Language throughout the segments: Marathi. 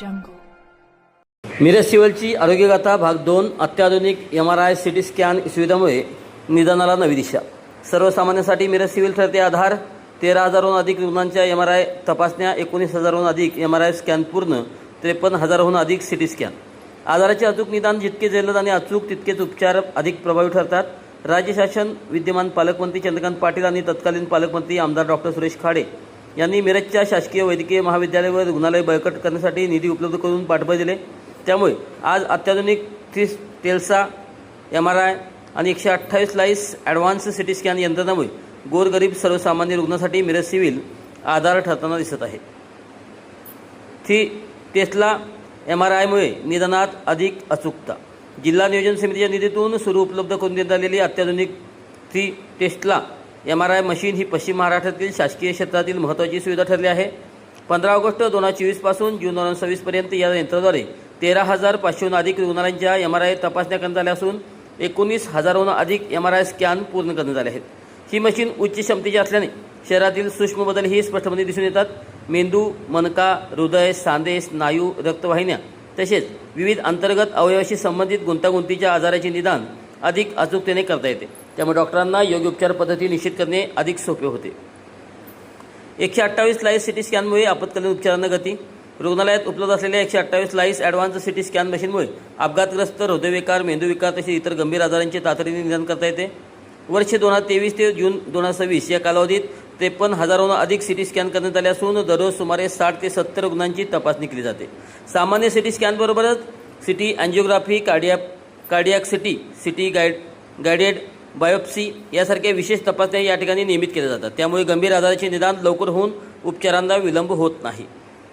मिरज सिव्हिलची आरोग्यगाथा भाग 2 अत्याधुनिक MRI CT स्कॅन सुविधामुळे निदानाला नवी दिशा। सर्वसामान्यांसाठी मिरज सिव्हिल ठरते आधार। 13,000हून अधिक रुग्णांच्या MRI तपासण्या, 19,000हून अधिक MRI स्कॅन पूर्ण, 53,000हून अधिक CT स्कॅन। आजाराचे अचूक निदान जितके जलद आणि अचूक तितकेच उपचार अधिक प्रभावी ठरतात। राज्य शासन, विद्यमान पालकमंत्री चंद्रकांत पाटील आणि तत्कालीन पालकमंत्री आमदार डॉक्टर सुरेश खाडे यांनी मिरजच्या शासकीय वैद्यकीय महाविद्यालय व रुग्णालय बळकट करण्यासाठी निधी उपलब्ध करून पाठबळ दिले। त्यामुळे आज अत्याधुनिक 30 टेल्सा MRI आणि 128 स्लाइस ॲडव्हान्स CT स्कॅन यंत्रणेमुळे गोरगरीब सर्वसामान्य रुग्णांसाठी मिरज सिव्हिल आधार ठरताना दिसत आहे। 3 टेस्ला MRIमुळे निदानात अधिक अचूकता। जिल्हा नियोजन समितीच्या निधीतून सुरू उपलब्ध करून देण्यात आलेली अत्याधुनिक 3 टेस्ला MRI मशीन ही पश्चिम महाराष्ट्रातील शासकीय क्षेत्रातील महत्त्वाची सुविधा ठरली आहे। 15 ऑगस्ट 2024 पासून जून 2026 पर्यंत या यंत्राद्वारे 13,500हून अधिक रुग्णांच्या MRI तपासण्या करण्यात आल्या असून 19,000हून अधिक MRI स्कॅन पूर्ण करण्यात आले आहेत। ही मशीन उच्च क्षमतेची असल्याने शरीरातील सूक्ष्म बदलही स्पष्टपणे दिसून येतात। मेंदू, मनका, हृदय, सांधे, स्नायू, रक्तवाहिन्या तसेच विविध अंतर्गत अवयवाशी संबंधित गुंतागुंतीच्या आजाराचे निदान अधिक अचूकतेने करता येते। त्यामुळे डॉक्टरांना योग्य उपचार पद्धती निश्चित करणे अधिक सोपे होते। 128 स्लाइस CT स्कॅनमुळे आपत्कालीन उपचारांना गती। रुग्णालयात उपलब्ध असलेल्या 128 स्लाइस ॲडव्हान्स CT स्कॅन मशीनमुळे अपघातग्रस्त, हृदयविकार, मेंदूविकार तसेच इतर गंभीर आजारांचे तातडीने निदान करता येते। वर्ष 2023 ते जून 2026 या कालावधीत 53,000हून अधिक CT स्कॅन करण्यात आले असून दररोज सुमारे 60 ते 70 रुग्णांची तपासणी केली जाते। सामान्य CT स्कॅनबरोबरच CT angiography, cardiac CT guided biopsy यासारख्या विशेष तपासण्या या ठिकाणी नियमित केल्या जातात। त्यामुळे गंभीर आजाराचे निदान लवकर होऊन उपचारांना विलंब होत नाही।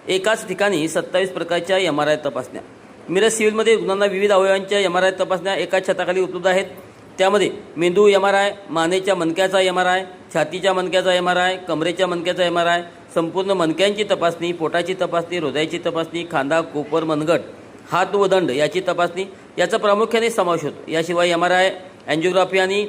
एकाच ठिकाणी 27 प्रकारच्या MRI तपासण्या। मिरज सिव्हिलमध्ये रुग्णांना विविध अवयवांच्या MRI तपासण्या एकाच छताखाली उपलब्ध आहेत। त्यामध्ये मेंदू MRI, मानेच्या मणक्याचा MRI, छातीच्या मणक्याचा MRI, कमरेच्या मणक्याचा MRI, संपूर्ण मणक्यांची तपासणी, पोटाची तपासणी, हृदयाची तपासणी, खांदा, कोपर, मनगट, हात व दंड याची तपासणी याचा प्रामुख्याने समावेश होतो। याशिवाय MRI, अँजिओग्राफी आणि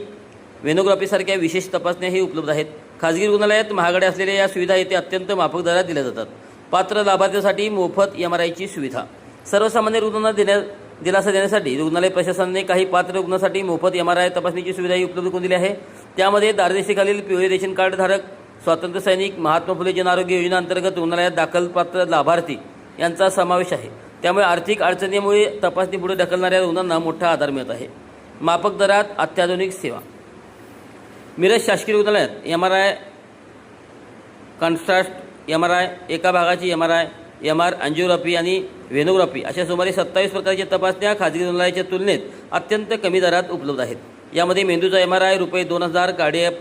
व्हेनोग्राफीसारख्या विशेष तपासण्याही उपलब्ध आहेत। खाजगी रुग्णालयात महागड्या असलेल्या या सुविधा येथे अत्यंत माफक दरात दिल्या जातात। पात्र लाभार्थ्यांसाठी मोफत MRIची सुविधा। सर्वसामान्य रुग्णांना दिलासा देण्यासाठी रुग्णालय प्रशासनाने काही पात्र रुग्णांसाठी मोफत MRI तपासणीची सुविधाही उपलब्ध करून दिली आहे। त्यामध्ये दारदेशीखालील पिवळे रेशन कार्ड धारक, स्वातंत्र्य सैनिक, महात्मा फुले जन आरोग्य योजना अंतर्गत रुग्णालयात दाखल पात्र लाभार्थी यांचा समावेश आहे। त्यामुळे आर्थिक अडचणीमुळे तपासणी पुढे ढकलणाऱ्या रुग्णांना मोठा आधार मिळत आहे। माफक दरात अत्याधुनिक सेवा। मिरज शासकीय रुग्णालयात MRI, कॉन्ट्रास्ट MRI, एका भागाची MRI, MR, अँजिओग्राफी आणि व्हेनोग्राफी अशा सुमारे 27 प्रकारच्या तपासण्या खाजगी रुग्णालयाच्या तुलनेत अत्यंत कमी दरात उपलब्ध आहेत। यामध्ये मेंदूचा MRI रुपये 2,000, कार्डियाक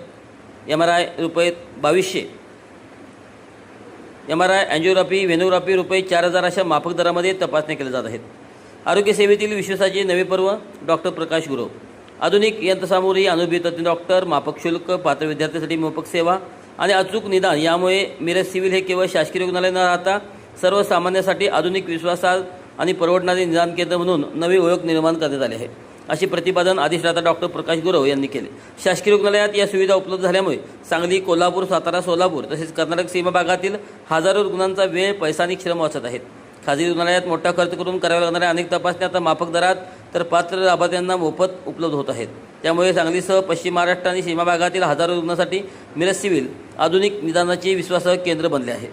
MRI रुपये 2,200, MRI, अँजिओग्राफी, व्हेनोग्राफी रुपये 4,000 अशा माफक दरामध्ये तपासण्या केल्या जात आहेत। आरोग्य सेवेतील विश्वासाचे नवे पर्व। डॉक्टर प्रकाश गुरव। आधुनिक यंत्रसामुग्री, अनुभवी तज्ञ डॉक्टर, माफक शुल्क, पात्र विद्यार्थ्यांसाठी मोफत सेवा आणि अचूक निदान यामुळे मिरज सिव्हिल हे केवळ शासकीय रुग्णालय न राहता सर्वसामान्यांसाठी आधुनिक, विश्वासार्ह आणि परवडणारे निदान केंद्र म्हणून नवी ओळख निर्माण करण्यात आली आहे, असे प्रतिपादन अधिष्ठाता डॉक्टर प्रकाश गुरव यांनी केले। शासकीय रुग्णालयात या सुविधा उपलब्ध झाल्यामुळे सांगली, कोल्हापूर, सातारा, सोलापूर तसेच कर्नाटक सीमा भागातील हजारो रुग्णांचा वेळ, पैसा आणि श्रम वाचत आहेत। खाजगी रुग्णालयात मोठा खर्च करून कराव्या लागणाऱ्या अनेक तपासण्या आता माफक दरात तर पात्र लाभार्थ्यांना मोफत उपलब्ध होत आहेत। त्यामुळे सांगलीसह पश्चिम महाराष्ट्र आणि सीमा भागातील हजारो रुग्णांसाठी मिरज सिव्हिल आधुनिक निदानाचे विश्वासार्ह केंद्र बनले आहे।